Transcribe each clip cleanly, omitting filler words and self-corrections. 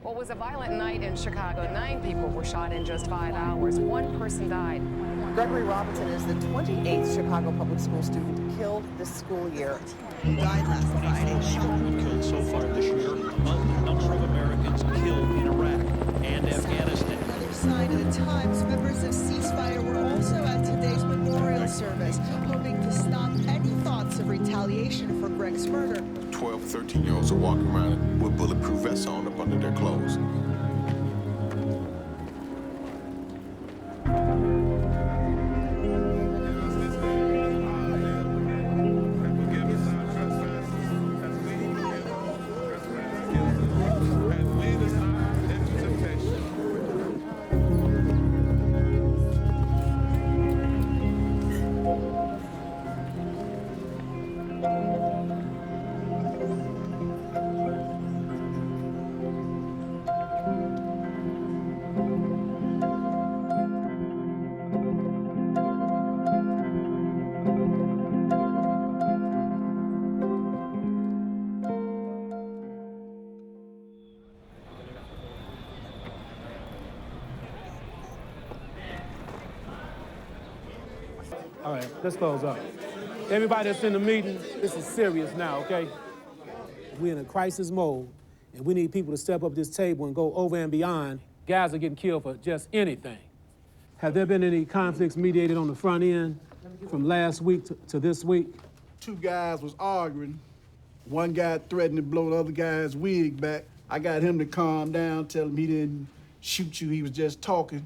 Well, it was a violent night in Chicago. 9 people were shot in just 5 hours. 1 person died. Gregory Robinson is the 28th Chicago public school student killed this school year. He died last Friday. Killed so far this year among the number of Americans killed in Iraq and Afghanistan. Another sign of the times, members of Ceasefire were also at today's memorial service, hoping to stop any thoughts of retaliation for Greg's murder. 12, 13-year-olds are walking around with bulletproof vests on up under their clothes. All right, let's close up. Everybody that's in the meeting, this is serious now, okay? We're in a crisis mode, and we need people to step up to this table and go over and beyond. Guys are getting killed for just anything. Have there been any conflicts mediated on the front end from last week to this week? 2 guys was arguing. One guy threatened to blow the other guy's wig back. I got him to calm down, tell him he didn't shoot you, he was just talking.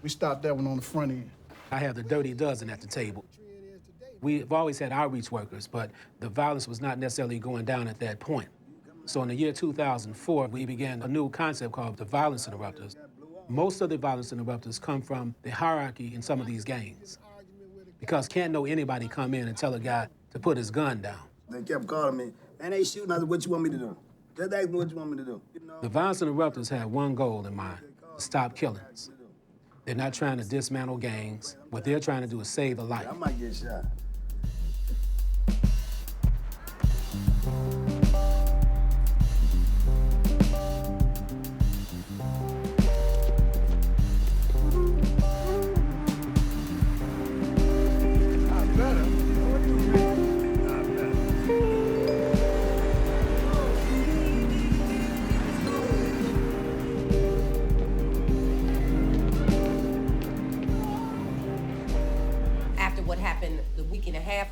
We stopped that one on the front end. I have the dirty dozen at the table. We've always had outreach workers, but the violence was not necessarily going down at that point. So in the year 2004, we began a new concept called the violence interrupters. Most of the violence interrupters come from the hierarchy in some of these gangs, because can't know anybody come in and tell a guy to put his gun down. They kept calling me, man, they shooting. I said, what you want me to do? Just ask me what you want me to do. The violence interrupters have one goal in mind: to stop killings. They're not trying to dismantle gangs. What they're trying to do is save a life. I might get shot.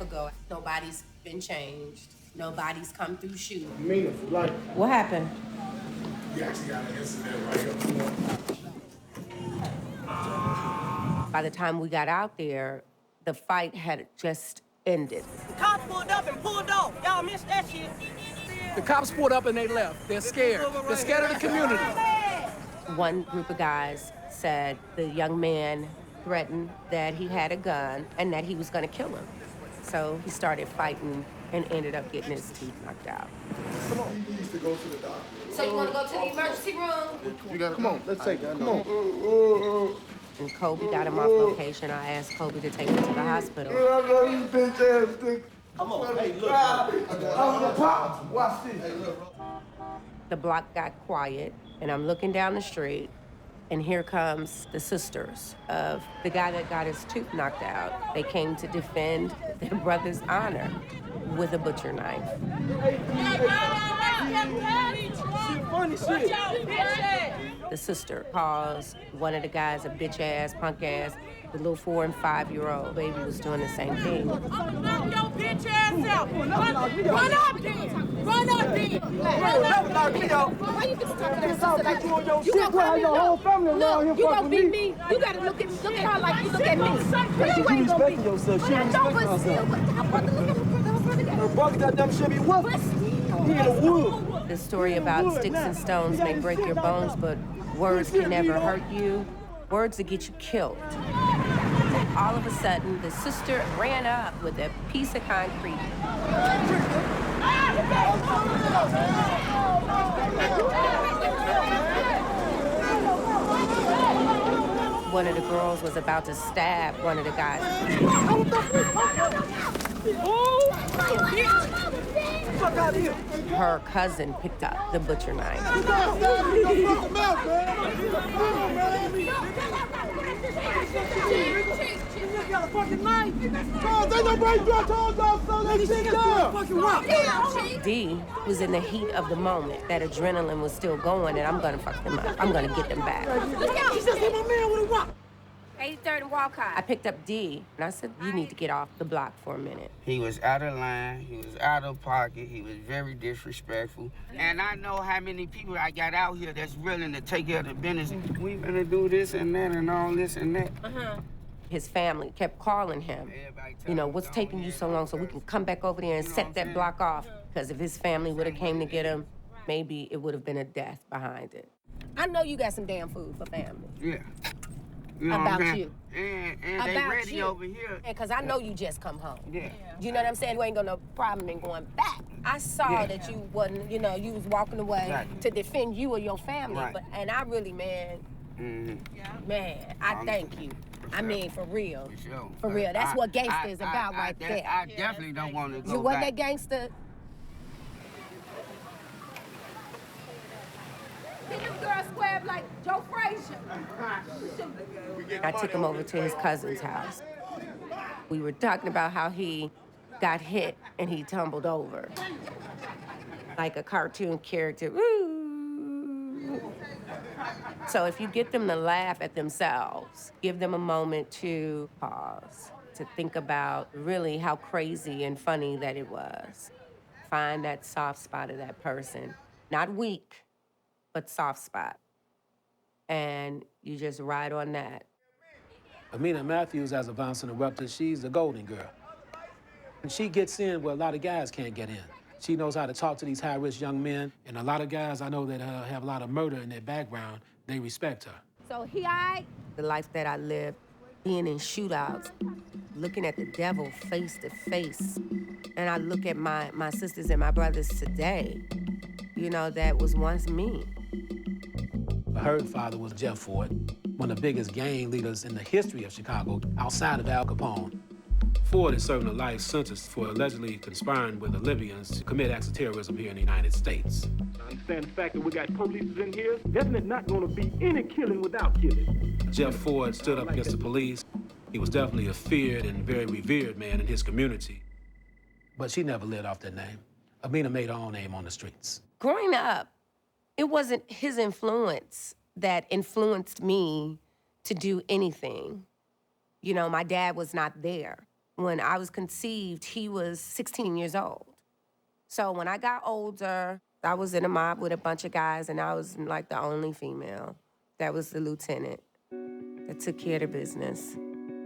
Ago, nobody's been changed. Nobody's come through shooting. What happened? We actually got an incident right here. By the time we got out there, the fight had just ended. The cops pulled up and pulled off. Y'all missed that shit. The cops pulled up and they left. They're scared. They're scared of the community. One group of guys said the young man threatened that he had a gun and that he was going to kill him. So he started fighting and ended up getting his teeth knocked out. Come on, you used to go to the doctor. So you want to go to the emergency room? You gotta come on, let's take that. Come on. And Kobe got him off location. I asked Kobe to take him to the hospital. Come on, hey, look. I'm the pop. Watch this. Hey, look. The block got quiet, and I'm looking down the street, and here comes the sisters of the guy that got his tooth knocked out. They came to defend their brother's honor with a butcher knife. The sister calls one of the guys a bitch ass, punk ass. The little 4- and 5-year-old baby was doing the same thing. Knock your bitch ass out. Run up then. Run up then. Run up then. Why you just talking to that sister like you gonna your whole family around here? You gonna beat me? You gotta look at her like you look at me. Cause you ain't gonna beat yourself. She don't her brother got them should be whooping. He in the woods. The story about sticks and stones may break your bones, but words can never hurt you. Words that get you killed. All of a sudden, the sister ran up with a piece of concrete. One of the girls was about to stab one of the guys. fuck out of here. Her cousin picked up the butcher knife. D was in the heat of the moment. That adrenaline was still going, and I'm gonna fuck them up. I'm gonna get them back. He just hit my man with a rock. 83rd and Walcott. I picked up D, and I said, you need to get off the block for a minute. He was out of line, he was out of pocket, he was very disrespectful. And I know how many people I got out here that's willing to take care of the business. We gonna do this and that and all this and that. His family kept calling him, you know, what's taking you so long so we can come back over there and set that block off? Because if his family would have came to get him, maybe it would have been a death behind it. I know you got some damn food for family. Yeah. You know about what you. And about they ready you. Over here. Because I know you just come home. Yeah. You know what I'm saying? You ain't got no problem in going back. I saw that you wasn't, you know, you was walking away to defend you or your family. Right. But and I really, man, man, I thank you. I mean, for real. For sure. For real. That's what gangster is about right there. I definitely don't want to go You wasn't back. that gangster? Did them girls square like Joe Frazier? I took him over to his cousin's house. We were talking about how he got hit and he tumbled over. Like a cartoon character. Woo! So if you get them to laugh at themselves, give them a moment to pause, to think about really how crazy and funny that it was. Find that soft spot of that person. Not weak, but soft spot. And you just ride on that. Amina Matthews, as a violence interrupter, she's the golden girl. And she gets in where a lot of guys can't get in. She knows how to talk to these high-risk young men, and a lot of guys I know that have a lot of murder in their background, they respect her. So the life that I lived, being in shootouts, looking at the devil face to face, and I look at my sisters and my brothers today, you know, that was once me. Her father was Jeff Ford, one of the biggest gang leaders in the history of Chicago, outside of Al Capone. Ford is serving a life sentence for allegedly conspiring with the Libyans to commit acts of terrorism here in the United States. I understand the fact that we got police in here. Definitely not going to be any killing without killing. Jeff Ford stood up against the police. He was definitely a feared and very revered man in his community. But she never let off that name. Amina made her own name on the streets. Growing up, it wasn't his influence that influenced me to do anything. You know, my dad was not there. When I was conceived, he was 16 years old. So when I got older, I was in a mob with a bunch of guys, and I was like the only female. That was the lieutenant that took care of the business.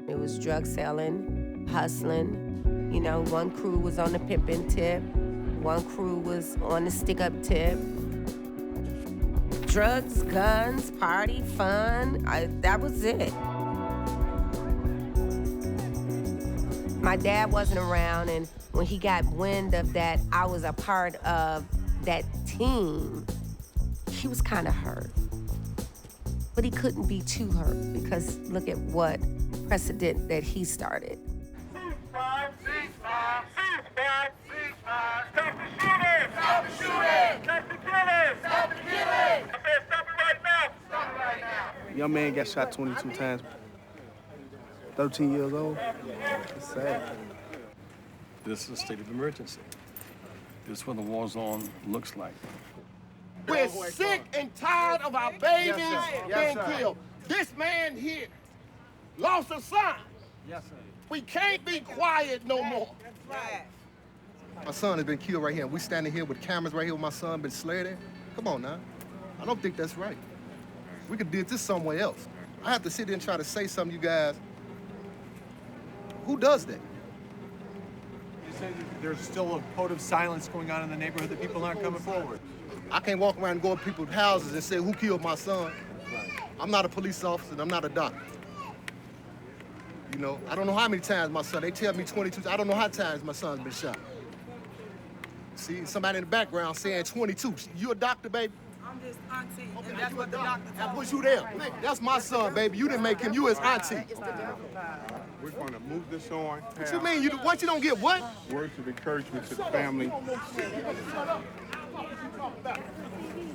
It was drug selling, hustling. You know, one crew was on the pimping tip. One crew was on the stick-up tip. Drugs, guns, party, fun, that was it. My dad wasn't around, and when he got wind of that I was a part of that team, he was kind of hurt. But he couldn't be too hurt because look at what precedent that he started. Young man got shot 22 times. 13 years old. It's sad. This is a state of emergency. This is what the war zone looks like. We're sick and tired of our babies being killed. This man here lost a son. Yes, sir. We can't be quiet no more. My son has been killed right here. We standing here with cameras right here with my son been slared in. Come on now. I don't think that's right. We could do this somewhere else. I have to sit there and try to say something to you guys. Who does that? You say there's still a code of silence going on in the neighborhood, that people aren't coming forward. I can't walk around and go to people's houses and say, who killed my son? I'm not a police officer and I'm not a doctor. You know, I don't know how many times my son, they tell me 22, I don't know how many times my son's been shot. See, somebody in the background saying 22. You a doctor, baby? I'm just auntie, and that's what the doctor I put you there. That's my son, baby. You didn't make him, you his auntie. We're going to move this on. What you mean? What you don't get what? Words of encouragement to the family.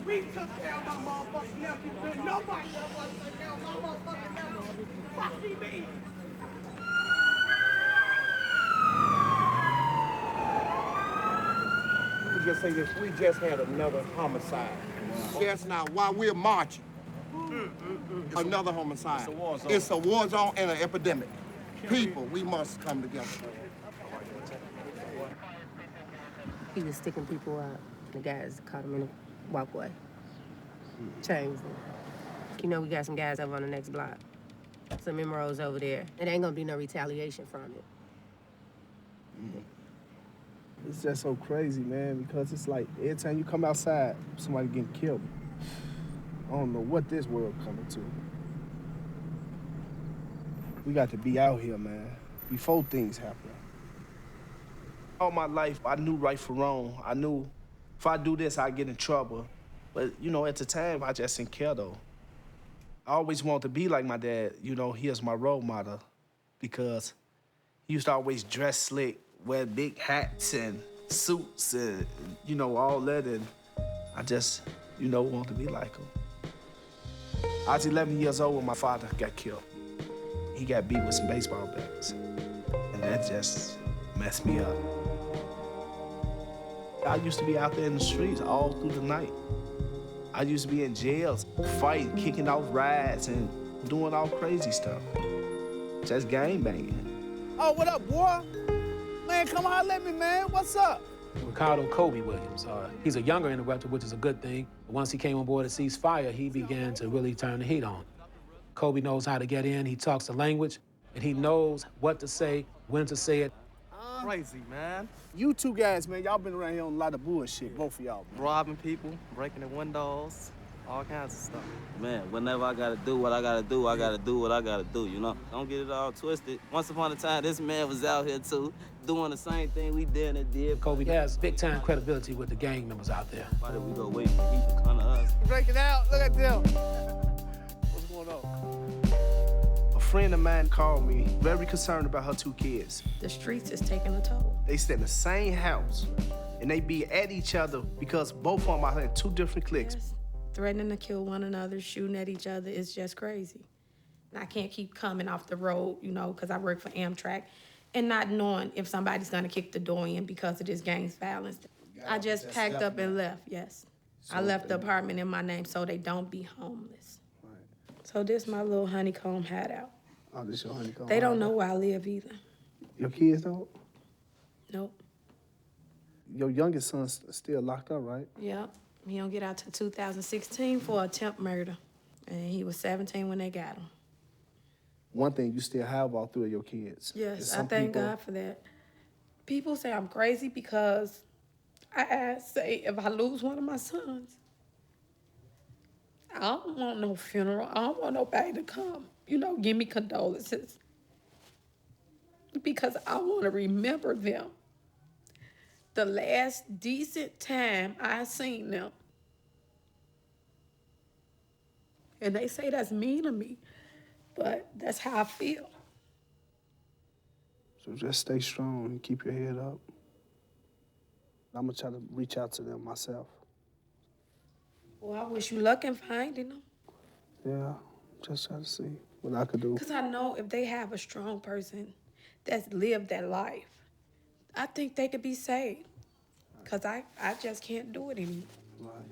We took down my motherfucking nephew, but nobody ever took down my motherfucking nephew. Fuck me, man. Let me just say this, we just had another homicide. Yes, now, while we're marching, another homicide. It's a war zone. It's a war zone and an epidemic. People, we must come together. He was sticking people up. The guys caught him in the walkway. Changed him. You know, we got some guys over on the next block. Some MROs over there. It ain't gonna be no retaliation from it. It's just so crazy, man, because it's like every time you come outside, somebody getting killed. I don't know what this world coming to. We got to be out here, man, before things happen. All my life, I knew right from wrong. I knew if I do this, I get in trouble. But, you know, at the time, I just didn't care, though. I always wanted to be like my dad. You know, he is my role model because he used to always dress slick, wear big hats and suits and, you know, all that. And I just, you know, want to be like him. I was 11 years old when my father got killed. He got beat with some baseball bats. And that just messed me up. I used to be out there in the streets all through the night. I used to be in jails, fighting, kicking off rides, and doing all crazy stuff. Just gang banging. Oh, what up, boy? Man, come holler at me, man. What's up? Ricardo Kobe Williams. He's a younger interrupter, which is a good thing. Once he came on board at Ceasefire, he began to really turn the heat on. Kobe knows how to get in. He talks the language, and he knows what to say, when to say it. Crazy, man. You two guys, man, y'all been around here on a lot of bullshit, both of y'all. Robbing people, breaking their windows, all kinds of stuff. Man, whenever I gotta do what I gotta do, I gotta do what I gotta do, you know? Don't get it all twisted. Once upon a time, this man was out here too, doing the same thing we did and did. Kobe has big-time credibility with the gang members out there. Why did we go wait for heat to come to us? Break it out, look at them. What's going on? A friend of mine called me, very concerned about her 2 kids. The streets is taking a toll. They stay in the same house, and they be at each other because both of them are in 2 different cliques. Yes. Threatening to kill one another, shooting at each other is just crazy. And I can't keep coming off the road, you know, because I work for Amtrak, and not knowing if somebody's gonna kick the door in because of this gang's violence. I just packed up and left, yes. I left the apartment in my name so they don't be homeless. Right. So this my little honeycomb hideout. Oh, this your honeycomb? They don't know where I live either. Your kids don't? Nope. Your youngest son's still locked up, right? Yep. He don't get out till 2016 for attempt murder. And he was 17 when they got him. One thing, you still have all 3 of your kids. Yes, I thank God for that. People say I'm crazy because I say if I lose one of my sons, I don't want no funeral. I don't want nobody to come, you know, give me condolences. Because I want to remember them. The last decent time I seen them. And they say that's mean to me, but that's how I feel. So just stay strong and keep your head up. I'm gonna try to reach out to them myself. Well, I wish you luck in finding them. Yeah, just try to see what I could do. Because I know if they have a strong person that's lived that life, I think they could be saved. Because I just can't do it anymore. Right.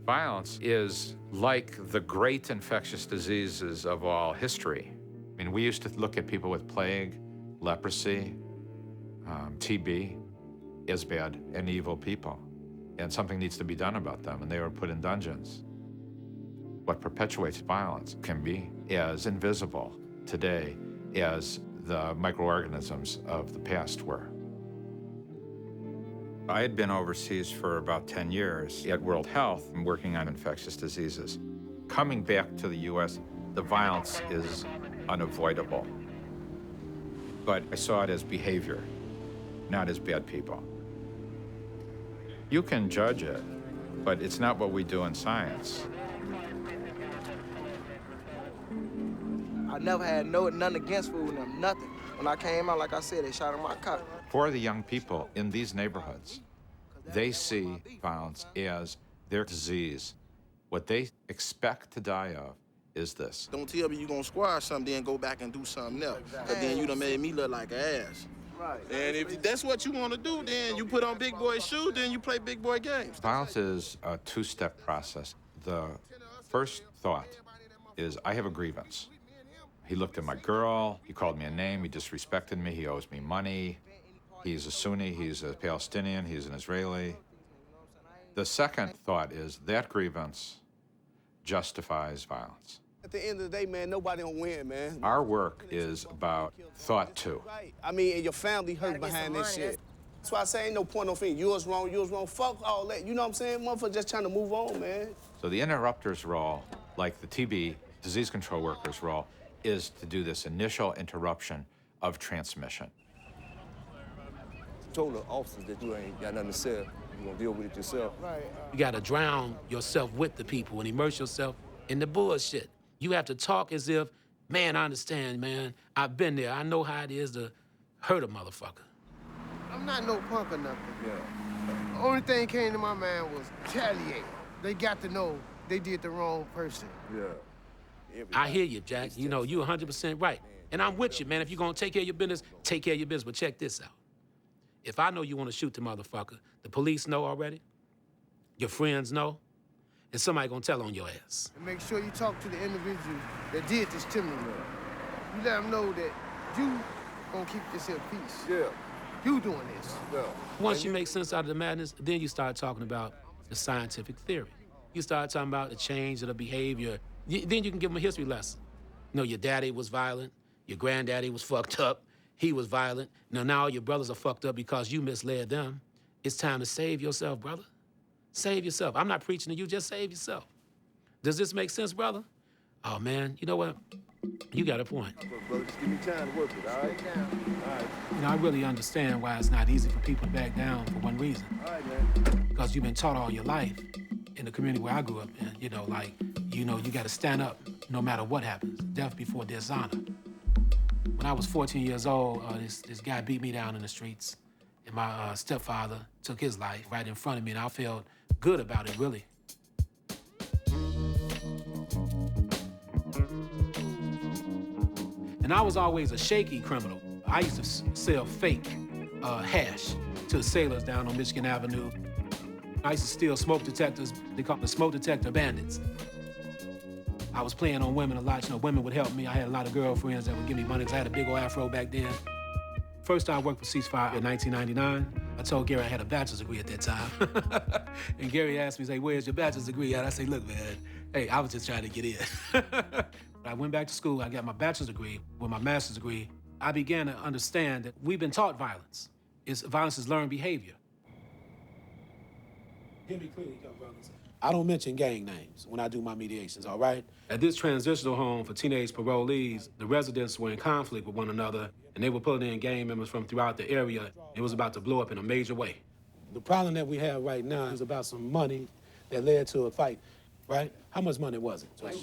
Violence is like the great infectious diseases of all history. I mean, we used to look at people with plague, leprosy, TB as bad and evil people. And something needs to be done about them, and they were put in dungeons. What perpetuates violence can be as invisible today as the microorganisms of the past were. I had been overseas for about 10 years at World Health, working on infectious diseases. Coming back to the US, the violence is unavoidable. But I saw it as behavior, not as bad people. You can judge it, but it's not what we do in science. I never had nothing against food and them, nothing. When I came out, like I said, they shot in my car. For the young people in these neighborhoods, they see violence as their disease. What they expect to die of is this. Don't tell me you gonna squash something, then go back and do something else. Cause then you done made me look like an ass. Right. And if that's what you wanna do, then you put on big boy shoes, then you play big boy games. Violence is a two-step process. The first thought is, I have a grievance. He looked at my girl, he called me a name, he disrespected me, he owes me money. He's a Sunni, he's a Palestinian, he's an Israeli. The second thought is that grievance justifies violence. At the end of the day, man, nobody don't win, man. Our work is about thought two. I mean, and your family hurt behind this shit. That's why I say ain't no point no thing. Yours wrong, fuck all that. You know what I'm saying? Motherfucker just trying to move on, man. So the interrupter's role, like the TB, disease control worker's role, is to do this initial interruption of transmission. Told the officers that you ain't got nothing to say. You're gonna deal with it yourself. Right. You gotta drown yourself with the people and immerse yourself in the bullshit. You have to talk as if, man, I understand, man. I've been there. I know how it is to hurt a motherfucker. I'm not no punk or nothing. Yeah. The only thing came to my mind was retaliate. They got to know they did the wrong person. Yeah. I hear you, Jack. You know, you're 100% right. And I'm with you, man. If you're gonna take care of your business, take care of your business. But check this out. If I know you want to shoot the motherfucker, the police know already, your friends know, and somebody gonna tell on your ass. And make sure you talk to the individual that did this to me. You let them know that you gonna keep this here peace. Yeah. You doing this. Yeah. Once you make sense out of the madness, then you start talking about the scientific theory. You start talking about the change of the behavior. Then you can give them a history lesson. You know, your daddy was violent, your granddaddy was fucked up, he was violent. Now your brothers are fucked up because you misled them. It's time to save yourself, brother. Save yourself. I'm not preaching to you, just save yourself. Does this make sense, brother? Oh, man, you know what? You got a point. Brother, just give me time to work it, all right? All right. You know, I really understand why it's not easy for people to back down for one reason. All right, man. Because you've been taught all your life in the community where I grew up in, you know, like, you got to stand up no matter what happens, death before dishonor. When I was 14 years old, this guy beat me down in the streets, and my stepfather took his life right in front of me, and I felt good about it, really. And I was always a shaky criminal. I used to sell fake hash to the sailors down on Michigan Avenue. I used to steal smoke detectors. They call them the smoke detector bandits. I was playing on women a lot. You know, women would help me. I had a lot of girlfriends that would give me money because I had a big old afro back then. First time I worked for Ceasefire in 1999. I told Gary I had a bachelor's degree at that time. And Gary asked me, where's your bachelor's degree at? I say, look, man, hey, I was just trying to get in. I went back to school. I got my bachelor's degree. With my master's degree, I began to understand that we've been taught violence. Violence is learned behavior. Hear me clearly, young brothers. I don't mention gang names when I do my mediations, all right? At this transitional home for teenage parolees, the residents were in conflict with one another, and they were pulling in gang members from throughout the area. It was about to blow up in a major way. The problem that we have right now is about some money that led to a fight, right? How much money was it? $5.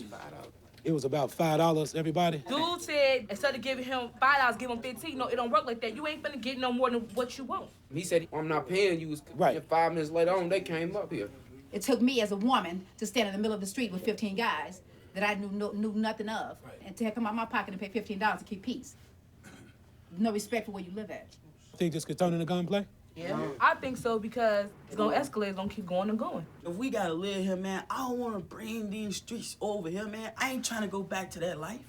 It was about $5, everybody? Dude said, instead of giving him $5, give him 15. No, it don't work like that. You ain't finna get no more than what you want. He said, I'm not paying you. Right. And 5 minutes later on, they came up here. It took me as a woman to stand in the middle of the street with 15 guys that I knew nothing of, and to come out my pocket and pay $15 to keep peace. No respect for where you live at. Think this could turn into gunplay? Yeah, I think so because it's gonna escalate, it's gonna keep going and going. If we gotta live here, man, I don't wanna bring these streets over here, man. I ain't trying to go back to that life.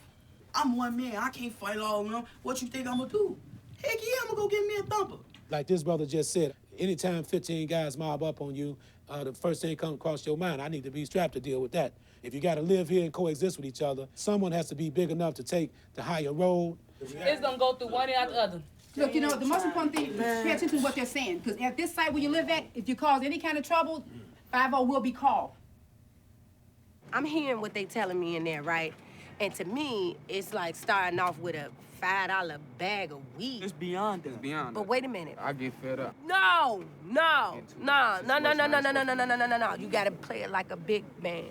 I'm one man, I can't fight all of them. What you think I'm gonna do? Heck yeah, I'm gonna go get me a thumper. Like this brother just said, anytime 15 guys mob up on you, the first thing comes across your mind, I need to be strapped to deal with that. If you gotta live here and coexist with each other, someone has to be big enough to take the higher road. It's gonna go through one after the other. Look, you know, the most important thing is pay attention to what they're saying, because at this site where you live at, if you cause any kind of trouble, 5-0 will be called. I'm hearing what they telling me in there, right? And to me, it's like starting off with a $5 bag of weed. It's beyond that. It's beyond But that. wait a minute. I get fed up. No. You gotta play it like a big man.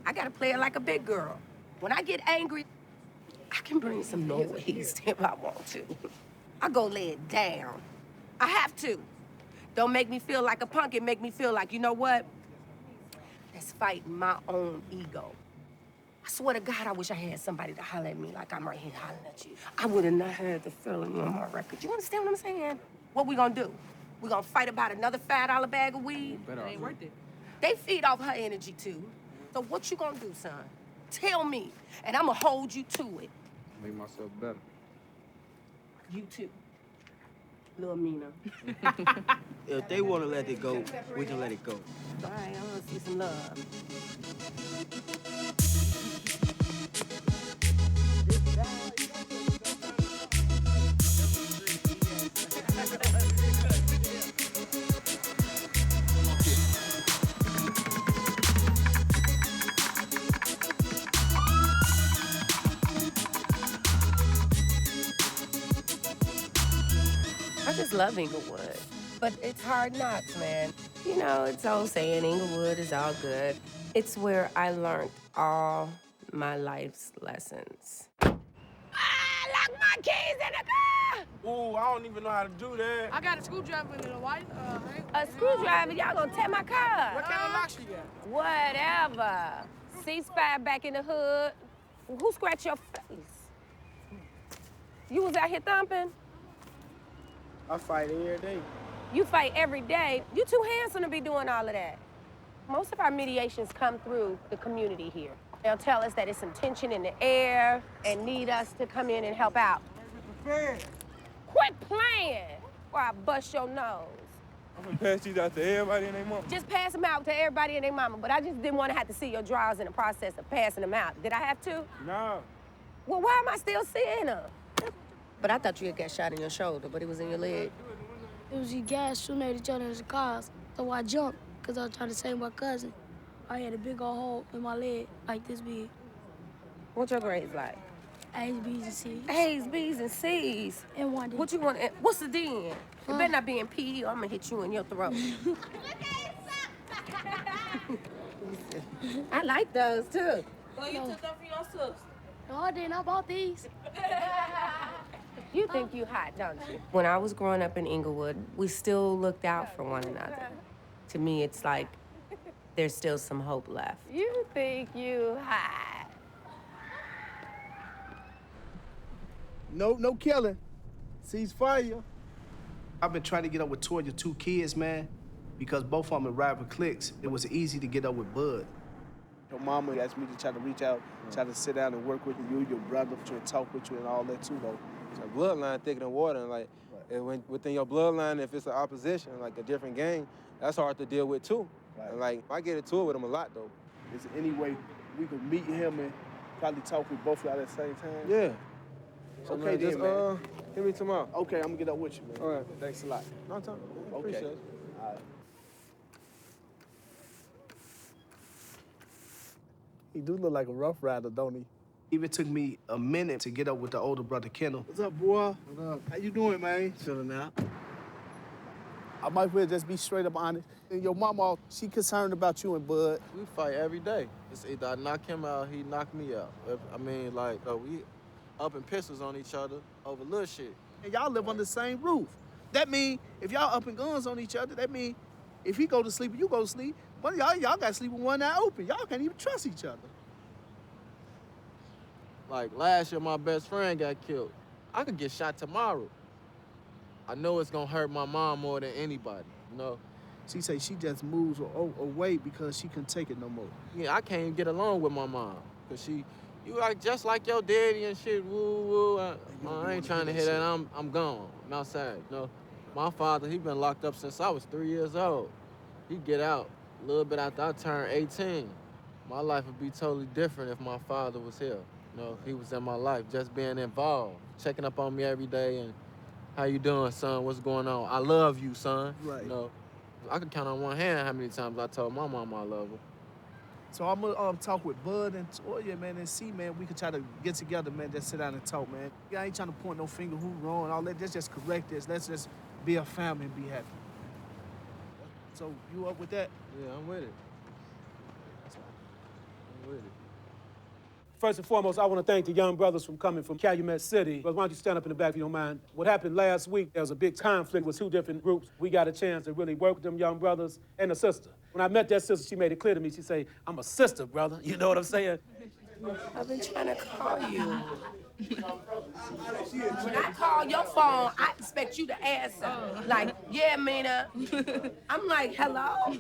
I gotta play it like a big girl. When I get angry, I can bring some noise if I want to. I go lay it down. I have to. Don't make me feel like a punk. It make me feel like, you know what? Let's fight my own ego. I swear to God, I wish I had somebody to holler at me like I'm right here hollering at you. I would have not had the feeling on my record. You understand what I'm saying? What we gonna do? We gonna fight about another $5 bag of weed? It ain't worth it. They feed off her energy too. So what you gonna do, son? Tell me, and I'ma hold you to it. Make myself better. You too. Lil Mina. If they want to let it go, we can let it go. All right, I wanna see some love. I just love Inglewood, but it's hard knocks, man. You know, it's old saying Inglewood is all good. It's where I learned all my life's lessons. Lock my keys in the car! Ooh, I don't even know how to do that. I got a screwdriver in the white. A screwdriver? Y'all gonna tear my car? What kind of locks you got? Whatever. Ceasefire back in the hood. Who scratched your face? You was out here thumping? I fight every day. You fight every day. You too handsome to be doing all of that. Most of our mediations come through the community here. They'll tell us that it's some tension in the air and need us to come in and help out. Quit playing, or I bust your nose. I'm gonna pass these out to everybody and their mama. Just pass them out to everybody and their mama, but I just didn't want to have to see your drawers in the process of passing them out. Did I have to? No. Well, why am I still seeing them? But I thought you had got shot in your shoulder, but it was in your leg. It was you guys shooting at each other in the cars, so I jumped, because I was trying to save my cousin. I had a big old hole in my leg, like this big. What's your grades like? A's, B's, and C's. A's, B's, and C's. And one D. What you want? What's the D in? It better not be in PE or I'm gonna hit you in your throat. I like those too. Well, you took them for your sister. No, I didn't. I bought these. You think you hot, don't you? When I was growing up in Inglewood, we still looked out for one another. To me, it's like there's still some hope left. You think you hot? No killing. Ceasefire. I've been trying to get up with Toya, 2 kids, man, because both of them are rival cliques. It was easy to get up with Bud. Your mama asked me to try to reach out, try to sit down and work with you, your brother, to talk with you and all that too, though. So bloodline thicker than water, and like, within your bloodline, if it's an opposition, like a different gang, that's hard to deal with too. Right. And like, I get into it with him a lot though. Is there any way we could meet him and probably talk with both of y'all at the same time? Yeah. So Okay, man, then, just, man. hit me tomorrow. Okay, I'm gonna get up with you, man. All right. Thanks a lot. No time. Okay. Appreciate it. All right. He do look like a rough rider, don't he? Even took me a minute to get up with the older brother, Kendall. What's up, boy? What up? How you doing, man? Chilling out. I might as well just be straight up honest. And your mama, she concerned about you and Bud. We fight every day. It's either I knock him out, he knock me out. I mean, like, we up in pistols on each other over little shit. And y'all live under the same roof. That mean if y'all up in guns on each other, that mean if he go to sleep and you go to sleep, one of y'all got to sleep with one eye open. Y'all can't even trust each other. Like, last year, my best friend got killed. I could get shot tomorrow. I know it's gonna hurt my mom more than anybody, you know? She say she just moves away because she couldn't take it no more. Yeah, I can't get along with my mom, because you like just like your daddy and shit, woo, woo. I ain't trying to hear that, I'm gone, I'm outside, you know? My father, he been locked up since I was 3 years old. He'd get out a little bit after I turned 18. My life would be totally different if my father was here. You know, he was in my life, just being involved, checking up on me every day and how you doing, son? What's going on? I love you, son. Right. You know, I could count on one hand how many times I told my mama I love her. So I'm gonna talk with Bud and Toya, man, and see, man, we could try to get together, man, just sit down and talk, man. I ain't trying to point no finger who wrong, all that. Let's just correct this. Let's just be a family and be happy. So you up with that? Yeah, I'm with it. I'm with it. First and foremost, I want to thank the young brothers from coming from Calumet City. But why don't you stand up in the back if you don't mind? What happened last week, there was a big conflict with 2 different groups. We got a chance to really work with them young brothers and a sister. When I met that sister, she made it clear to me. She said, I'm a sister, brother. You know what I'm saying? I've been trying to call you. When I call your phone, I expect you to answer. Like, yeah, Mina. I'm like, hello?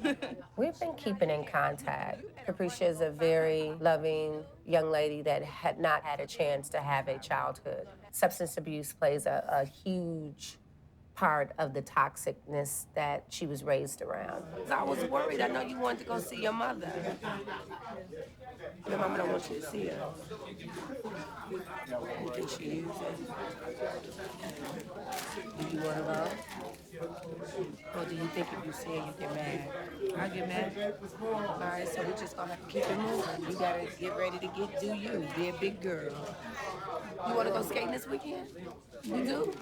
We've been keeping in contact. Capricia is a very loving young lady that had not had a chance to have a childhood. Substance abuse plays a huge part of the toxicness that she was raised around. I was worried. I know you wanted to go see your mother. Your mama don't want you to see her. You think she is it? Do you want to go? Or do you think if you see her, you get mad? I get mad. All right, so we just gonna have to keep it moving. You gotta get ready to do you. Be a big girl. You wanna go skating this weekend? You do?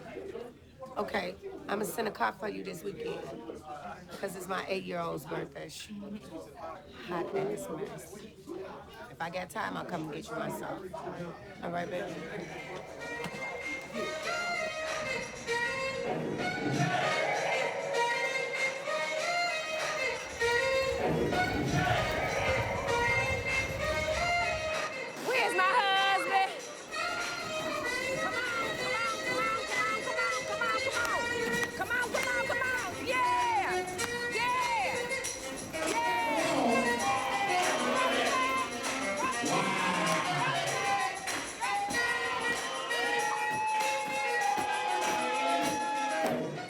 Okay, I'm gonna send a car for you this weekend because it's my 8-year-old's birthday. Hot ass mess. If I got time, I'll come and get you myself. All right, baby? Where's my husband? Come on. Yeah.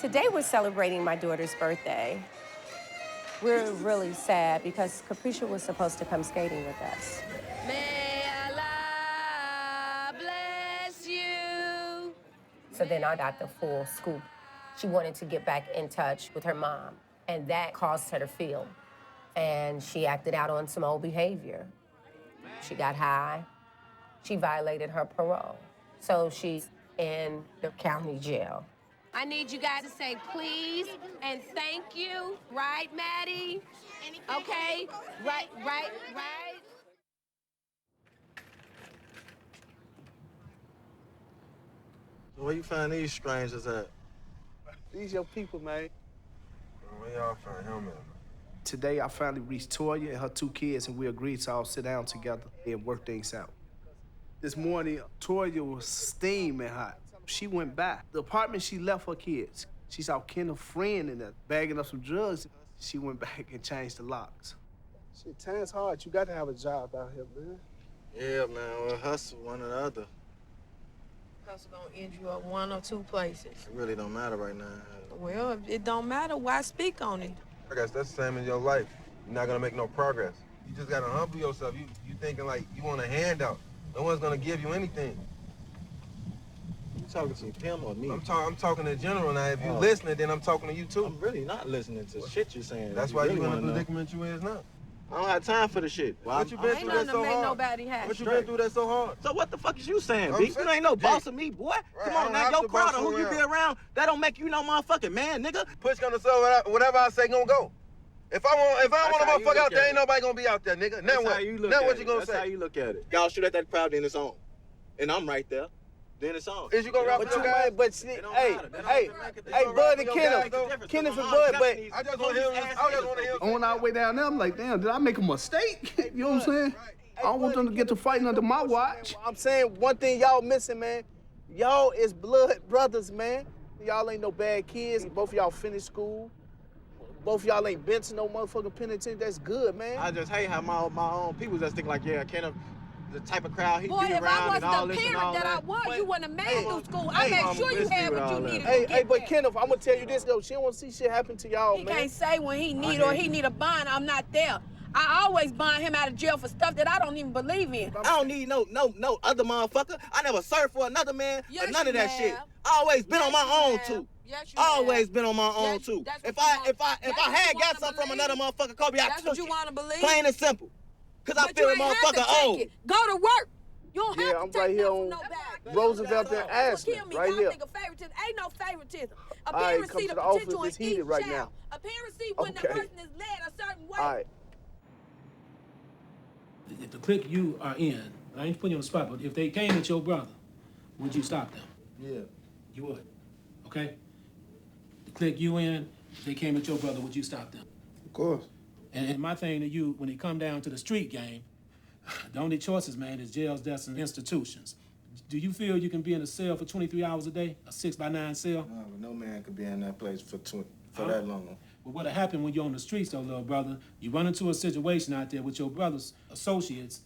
Today we're celebrating my daughter's birthday. We're really sad because Capricia was supposed to come skating with us. May Allah bless you. So then I got the full scoop. She wanted to get back in touch with her mom, and that caused her to feel. And she acted out on some old behavior. She got high. She violated her parole. So she's in the county jail. I need you guys to say please and thank you. Right, Maddie? Okay? Right. Where you find these strangers at? These your people, man. Where y'all find him at? Today, I finally reached Toya and her 2 kids, and we agreed to all sit down together and work things out. This morning, Toya was steaming hot. She went back. The apartment she left her kids. She saw Kendall's friend in there bagging up some drugs. She went back and changed the locks. Shit, time's hard. You got to have a job out here, man. Yeah, man. Well, hustle one or the other. Hustle gonna end you up 1 or 2 places. It really don't matter right now. Well, if it don't matter, why speak on it? I guess that's the same in your life. You're not gonna make no progress. You just gotta humble yourself. You thinking like you want a handout. No one's gonna give you anything. You talking to him or me? I'm talking in general now. If you listening, then I'm talking to you too. I'm really not listening to shit you're saying. That's why you're in the predicament you is now. I don't have time for the shit. Well, what you been through that's so hard? Nobody happy. What you been through that's so hard? So what the fuck is you saying, B? You ain't no boss of me, boy. Right, come on now, your crowd who you be around, that don't make you no motherfucking man, nigga. Push gonna say whatever I say gonna go. If I want a motherfucker out there, ain't nobody gonna be out there, nigga. Now what? Now what you gonna say? That's how you look at it. Y'all shoot at that crowd, then it's on. And I'm right there. Then it's on. Is you gonna rap with your guys? But hey, Bud and Kenneth and Bud, but I just want to hear On our way down there, I'm like, damn, did I make a mistake? You know what I'm saying? I don't want them to get to fighting under my watch. I'm saying one thing y'all missing, man. Y'all is blood brothers, man. Y'all ain't no bad kids. Both of y'all finished school. Both of y'all ain't been to no motherfucking penitentiary. That's good, man. I just hate how my own people just think like, yeah, Kenneth, the type of crowd he be Boy, if around I and all was this the and all parent that I that. was, you wouldn't have made it through school. I made sure you had what you needed to Hey, get but there. Kenneth, I'm gonna tell you this though. She don't want to see shit happen to y'all, He man. can't say when he need or he need a bond, I'm not there. I always bond him out of jail for stuff that I don't even believe in. I don't need no other motherfucker. I never served for another man or none of that shit. I always been on my own too. Always been on my own too. If I had got something from another motherfucker, Kobe, I took you want to believe. Plain and simple. Cause I feel a motherfucker old. Go to work. You don't have to I'm take right here nothing on from nobody. Roosevelt and Ashland, right here. Think of favoritism. Ain't no favoritism. A All right, parent come see to the the office. potential It's in heated each right child. now. A parent see when the Okay. person is led a certain way. All right. The clique you are in, I ain't putting you on the spot, but if they came at your brother, would you stop them? Yeah. You would. Okay? To click you in, if they came at your brother, would you stop them? Of course. And my thing to you, when it come down to the street game, the only choices, man, is jails, deaths, and institutions. Do you feel you can be in a cell for 23 hours a day, a 6x9 cell? No, but no man could be in that place for that long. Well, what'll happen when you're on the streets, though, little brother, you run into a situation out there with your brother's associates,